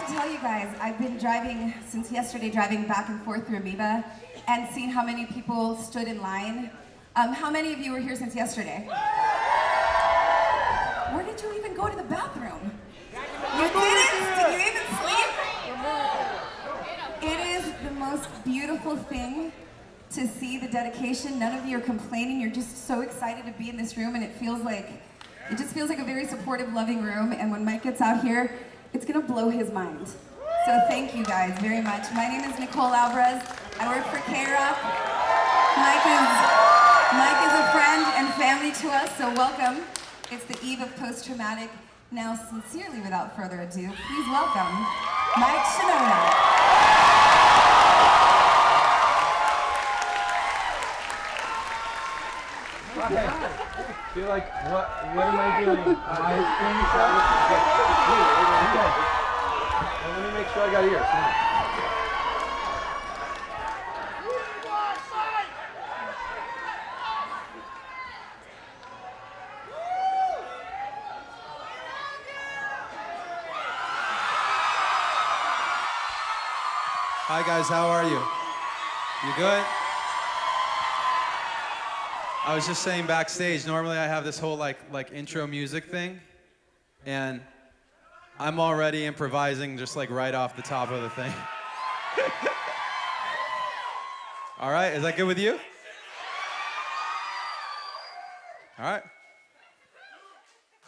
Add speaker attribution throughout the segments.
Speaker 1: have to tell you guys, I've been driving since yesterday, driving back and forth through Amoeba and seen how many people stood in line. How many of you were here since yesterday? Where did you even go to the bathroom? You didn't? Did you even sleep? It is the most beautiful thing to see the dedication. None of you are complaining. You're just so excited to be in this room, and it just feels like a very supportive, loving room. And when Mike gets out here, it's gonna blow his mind. So thank you guys very much. My name is Nicole Alvarez. I work for K-Rock. Mike is a friend and family to us, so welcome. It's the eve of post-traumatic. Now, sincerely, without further ado, please welcome Mike Shinoda.
Speaker 2: I feel like, what am I doing? I think so. Okay. Let me make sure I got ears.
Speaker 3: Hi guys, how are you? You good? I was just saying backstage, normally I have this whole like intro music thing, and I'm already improvising just like right off the top of the thing. All right, is that good with you? All right.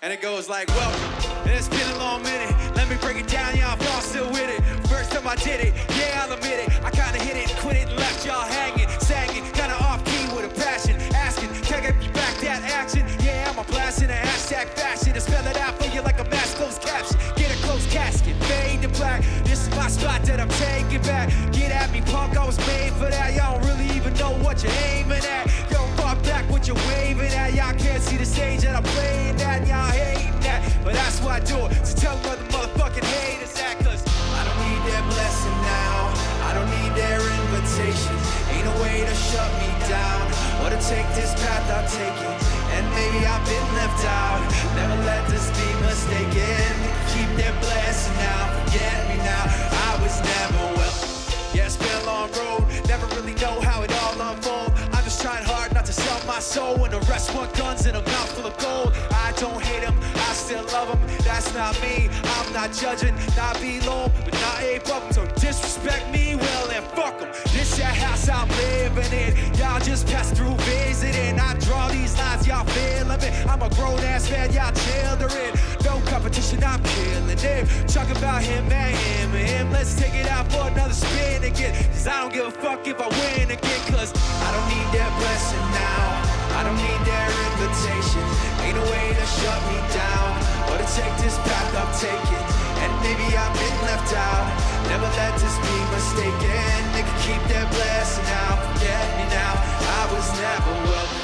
Speaker 3: And it goes like, welcome, and it's been a long minute. Let me break it down, y'all still with it. First time I did it, yeah, I'll admit it. I kinda hit it, quit it, and left y'all hanging, singing, kinda off key with a passion, asking, can I get back that action? Yeah, I'm a blast in a hashtag fashion, to spell it out for you like a mask closed caption. Get a closed casket, fade to black. This is my spot that I'm taking back. Get at me, punk, I was made for that. Y'all don't really even know what you're aiming at. Yo, fuck back what you're waving at. Y'all can't see the stage that I'm playing at, y'all hating that. But that's why I do it, so tell them where the motherfucking haters at, cause I don't need their blessing now. I don't need their invitation. Ain't no way to shut me down or to take this path I'm taking. And maybe I've been left out. Never let this be mistaken. Keep their blessing now. Forget me now. I was never welcome. Yeah, it's been a long road. Never really know how it all unfolds. I'm just trying hard not to sell my soul when the rest want guns and a mouth full of gold. I don't hate them, I still love them. That's not me, I'm not judging. Not below, but not above them. So disrespect me, well then fuck them. This that house I'm living in. Y'all just pass through visiting. I draw these lines, y'all feeling me. I'm a grown ass man, y'all children. No competition, I'm killing it. Talk about him and him and him. Let's take it out for another spin again. Cause I don't give a fuck if I win again. Cause I don't need their blessing now. I don't need their invitation. Ain't no way to shut me down or to take this path I'm taking. And maybe I've been left out. Never let this be mistaken. They can keep their blessing out. Forget me now. I was never welcome.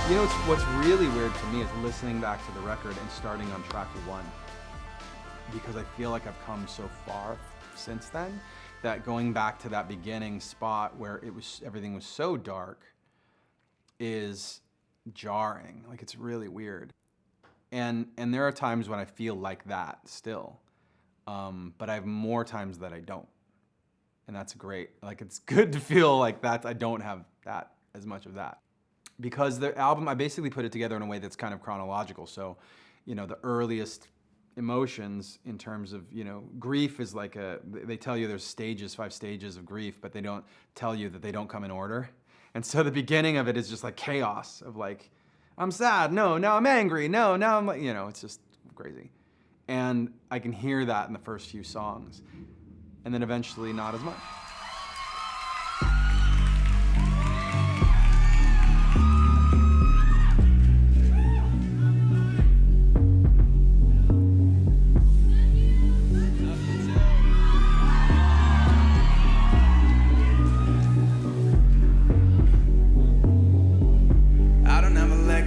Speaker 2: You know, what's really weird to me is listening back to the record and starting on track 1. Because I feel like I've come so far since then that going back to that beginning spot where everything was so dark is jarring. Like, it's really weird. And there are times when I feel like that still. But I have more times that I don't. And that's great. Like, it's good to feel like that I don't have that as much of that. Because the album, I basically put it together in a way that's kind of chronological. So, you know, the earliest emotions in terms of, you know, grief is like they tell you there's 5 stages of grief, but they don't tell you that they don't come in order. And so the beginning of it is just like chaos of like, I'm sad, no, now I'm angry, no, now I'm like, you know, it's just crazy. And I can hear that in the first few songs. And then eventually not as much.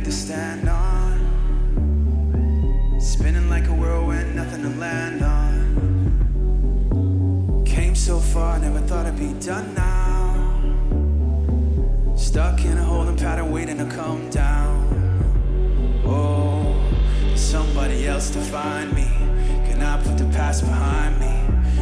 Speaker 4: To stand on, spinning like a whirlwind, nothing to land on. I never thought I'd be done now. Stuck in a holding pattern waiting to come down. Oh, there's somebody else to find me. Can I put the past behind me?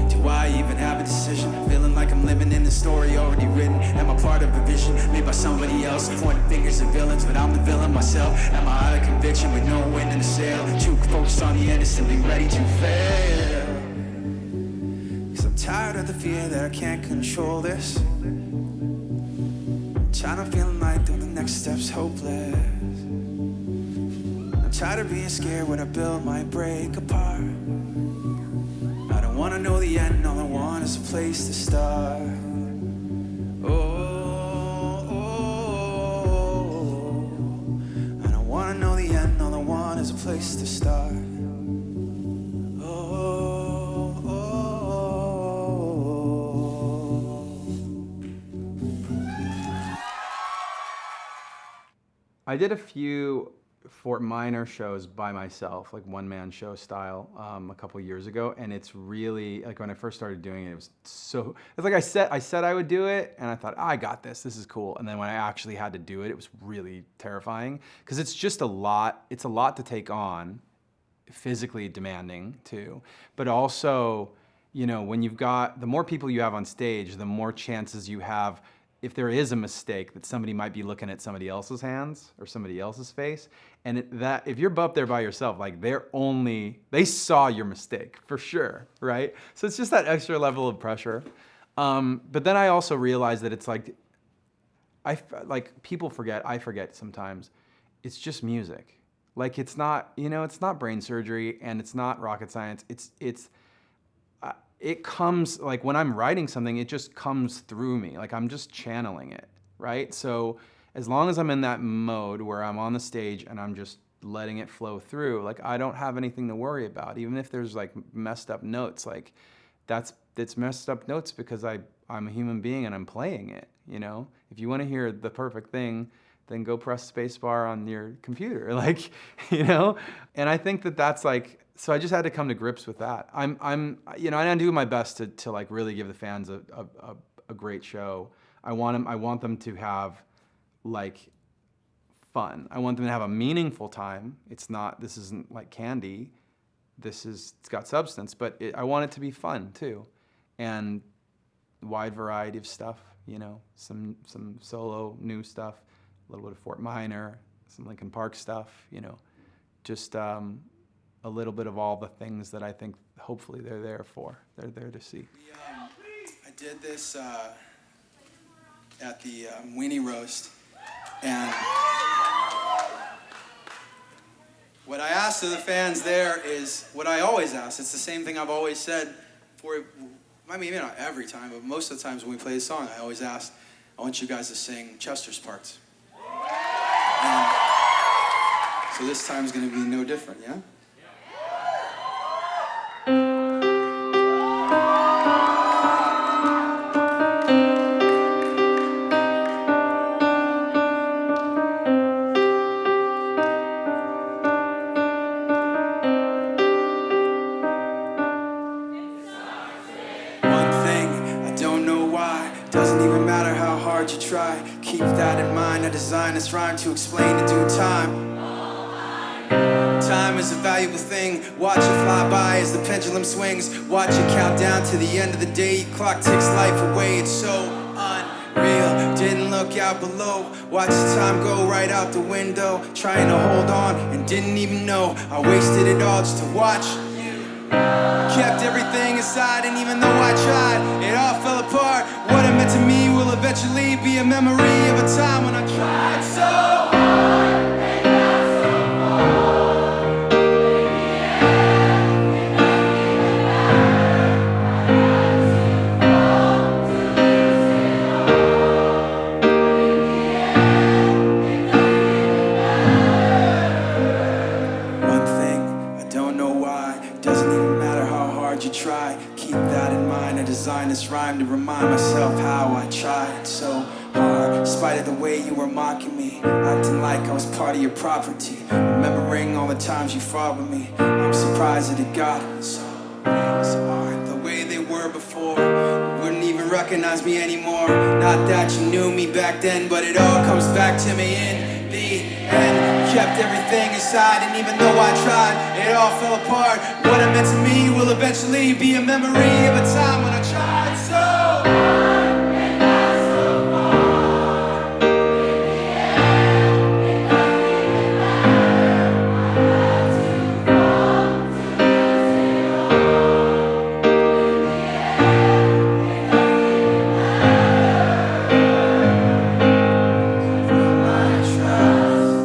Speaker 4: Do I even have a decision? Feeling like I'm living in a story already written. Am I part of a vision made by somebody else? Pointing fingers at villains, but I'm the villain myself. Am I out of conviction with no wind in the sail? Too focused on the innocent, be ready to fail. Cause I'm tired of the fear that I can't control this. Tired of feeling like the next step's hopeless. I'm tired of being scared when I build might break apart. I don't wanna know the end, all I want is a place to start. I don't wanna know the end, all I want is a place to start.
Speaker 2: I did a few Fort Minor shows by myself, like one-man show style, a couple years ago, and it's really, like when I first started doing it, it was so, it's like I said I would do it, and I thought, I got this is cool, and then when I actually had to do it, it was really terrifying, because it's just a lot to take on, physically demanding too, but also, you know, when you've got, the more people you have on stage, the more chances you have, if there is a mistake, that somebody might be looking at somebody else's hands or somebody else's face, and that if you're up there by yourself, like they saw your mistake for sure, right? So it's just that extra level of pressure. But then I also realized that it's like, people forget, I forget sometimes, it's just music. Like it's not, you know, it's not brain surgery and it's not rocket science. It comes, like when I'm writing something, it just comes through me. Like I'm just channeling it, right? So as long as I'm in that mode where I'm on the stage and I'm just letting it flow through, like I don't have anything to worry about. Even if there's like messed up notes, like it's messed up notes because I'm a human being and I'm playing it, you know? If you want to hear the perfect thing, then go press spacebar on your computer, like, you know? And I think that that's like, so I just had to come to grips with that. You know, and I do my best to like really give the fans a great show. I want them to have like fun. I want them to have a meaningful time. This isn't like candy. It's got substance, but I want it to be fun too. And wide variety of stuff, you know, some solo new stuff, a little bit of Fort Minor, some Linkin Park stuff, you know, just a little bit of all the things that I think hopefully they're there for. They're there to see.
Speaker 4: I did this at the Weenie Roast, and what I asked of the fans there is what I always ask. It's the same thing I've always said for, I mean, maybe not every time, but most of the times when we play the song, I always ask, I want you guys to sing Chester's parts. And so this time's gonna be no different, yeah? You try, keep that in mind. I designed this rhyme to explain in due time. Time is a valuable thing. Watch it fly by as the pendulum swings. Watch it count down to the end of the day. Your clock takes life away. It's so unreal. Didn't look out below. Watch the time go right out the window. Trying to hold on and didn't even know I wasted it all just to watch. Kept everything aside, and even though I tried, it all fell apart. What it meant to me will eventually be a memory of a time when I tried so hard and got so far. Baby, everything I had to lose it all. Baby, everything doesn't even matter. One thing, I don't know why, doesn't even matter how hard you try. Keep that in mind. I designed this rhyme to remind myself how I tried so hard, in spite of the way you were mocking me, acting like I was part of your property, remembering all the times you fought with me. I'm surprised that it got so. Things aren't the way they were were before. You wouldn't even recognize me anymore. Not that you knew me back then, but it all comes back to me in the end. Kept everything inside, and even though I tried, it all fell apart. What it meant to me will eventually be a memory of a time when I tried so hard and got so far. In the end, it doesn't even matter. I had to fall to lose it all. In the end, it doesn't even matter. Put my trust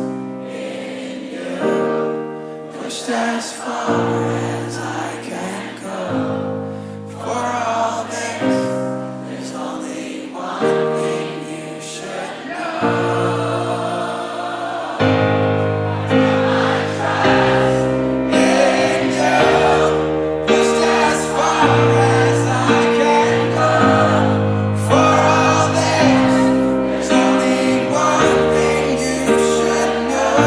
Speaker 4: in you, pushed as far as I can go. For all this, there's only one thing you should know. Put my trust in you, pushed as far as I can go. For all this, there's only one thing you should know.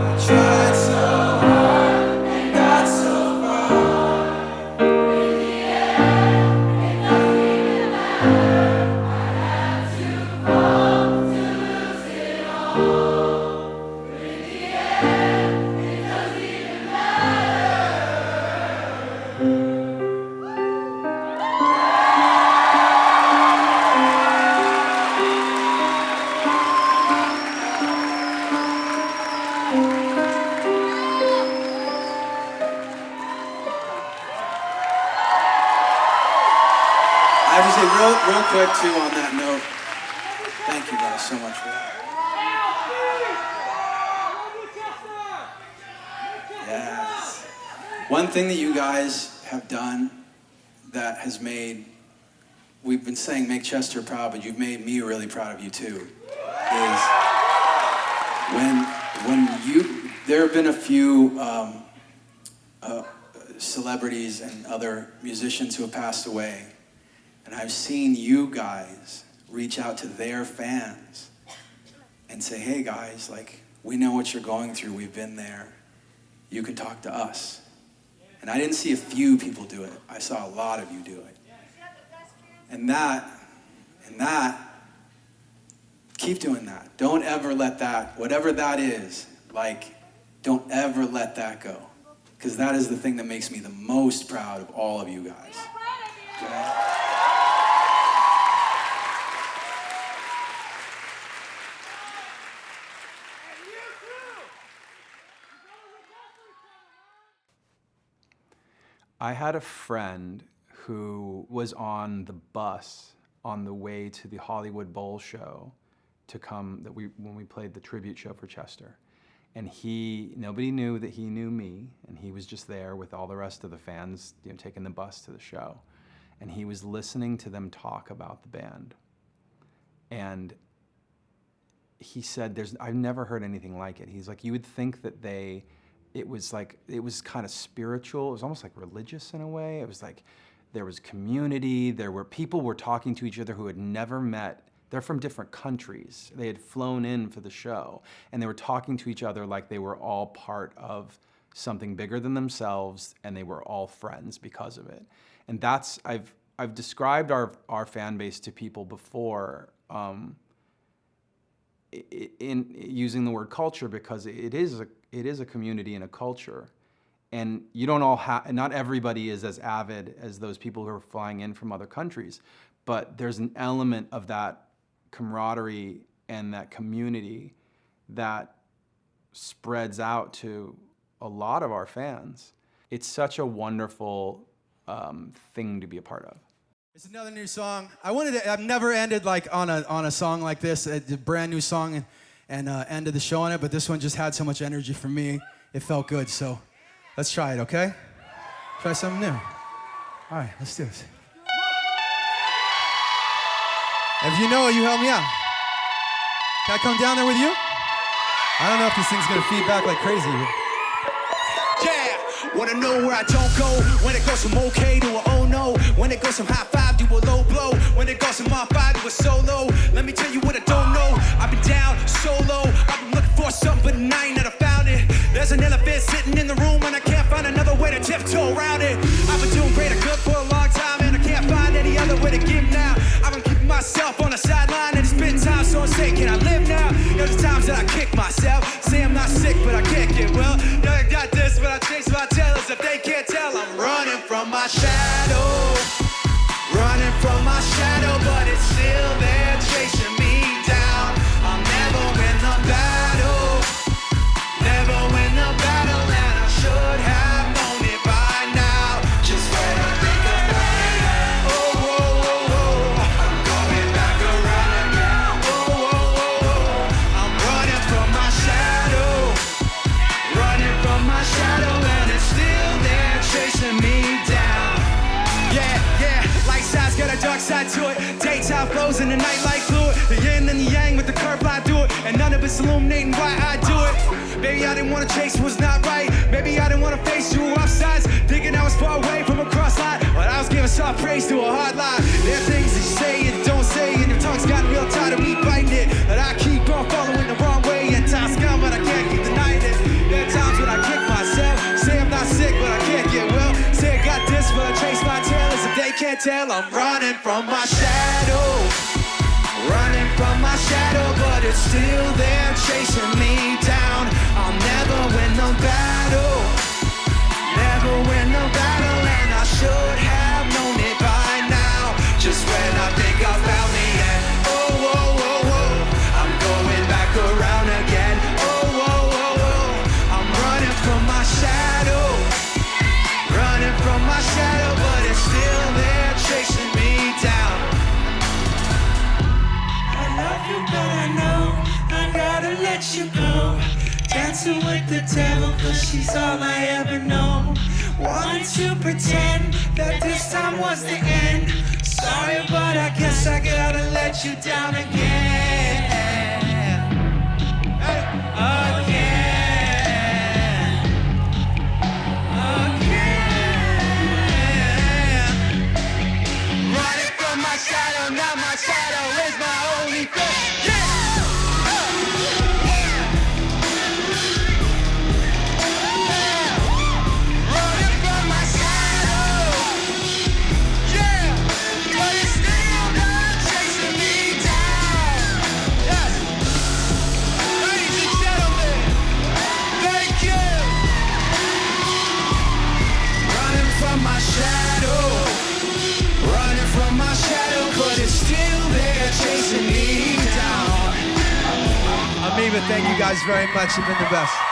Speaker 4: I tried so hard and got so far. In the end, it doesn't even matter. I had to fall to lose it all. In the end, it doesn't even I have to say real quick too on that note, thank you guys so much for that. Yes. One thing that you guys have done that has made, we've been saying make Chester proud, but you've made me really proud of you too, is when you, there have been a few celebrities and other musicians who have passed away, and I've seen you guys reach out to their fans and say, hey guys, like, we know what you're going through, we've been there, you can talk to us. And I didn't see a few people do it, I saw a lot of you do it. And that, keep doing that. Don't ever let that, whatever that is, like, don't ever let that go. Because that is the thing that makes me the most proud of all of you guys. Okay?
Speaker 2: I had a friend who was on the bus on the way to the Hollywood Bowl show to come when we played the tribute show for Chester. And nobody knew that he knew me, and he was just there with all the rest of the fans, taking the bus to the show. And he was listening to them talk about the band. And he said, I've never heard anything like it. He's like, you would think that it was kind of spiritual. It was almost like religious in a way. It was like, there was community, people were talking to each other who had never met. They're from different countries. They had flown in for the show, and they were talking to each other like they were all part of something bigger than themselves, and they were all friends because of it. And that's, I've described our fan base to people before in using the word culture, because it is a community and a culture. And you don't all not everybody is as avid as those people who are flying in from other countries, but there's an element of that camaraderie and that community that spreads out to a lot of our fans. It's such a wonderful thing to be a part of.
Speaker 5: It's another new song. I've never ended like on a song like this, a brand new song, and ended the show on it, but this one just had so much energy for me. It felt good, so let's try it, okay? Try something new. All right, let's do this. If you know it, you help me out. Can I come down there with you? I don't know if this thing's gonna feed back like crazy.
Speaker 3: Yeah, wanna know where I don't go? When it goes from okay to a oh no. When it goes from high five to a low blow. When it goes from high five to a solo. Let me tell you what I don't know. I've been down so low. I've been looking for something, but I ain't never found it. There's an elephant sitting in the room, and I can't find another way to tiptoe around it. myself on the sideline, and it's been time, so I'm saying, can I live now? There's times that I kick myself, say I'm not sick, but I can't get well. Yeah, I got this, but I chase my tailors. If they can't tell, I'm running from my shadow. Running from my shadow, but it's still there chasing me down. I'll never win the battle. Never win the battle, and I should have known it by now. Just when I think about it, oh, oh, oh, oh, I'm going back around again. Oh, oh, oh, oh, I'm running from my shadow. Running from my shadow, and it's still there chasing me down. Yeah, yeah, light side's got a dark side to it. Daytime flows in the night like fluid. The yin and the yang with the curve I do it. And none of it's illuminating why I do it. Maybe I didn't want to chase what's not right. Maybe I didn't want to face you offsides. Thinking I was far away from a cross line. But I was giving soft praise to a hard line. There are things that you say and don't say. And your tongue's got real tired of me biting it. But I keep on following the wrong way. And time's come, but I can't keep denying it. There are times when I kick myself. Say I'm not sick, but I can't get well. Say I got this, but I chase my tail. As if they can't tell, I'm running from my shadow. Running from my shadow, but it's still there chasing me down. I'll never win the battle. Never win the battle, and I should have known it by now. Just when I think about me, and oh, oh, oh, oh, I'm going back around again. Oh, oh, oh, oh, I'm running from my shadow. Running from my shadow, but it's still there chasing me down.
Speaker 6: I love you, but I know I gotta let you go. Dancing with the devil, cause she's all I ever know. Wanted to pretend that this time was the end. Sorry, but I guess I gotta let you down again.
Speaker 3: Running from my shadow, now my shadow is my only friend. Yeah! Running from my shadow. Yeah! But it's still not chasing me down. Yes! Ladies and gentlemen, thank you! Running from my shadow. Running from my shadow, but it's still there chasing me down.
Speaker 5: Amoeba, thank you guys very much. You've been the best.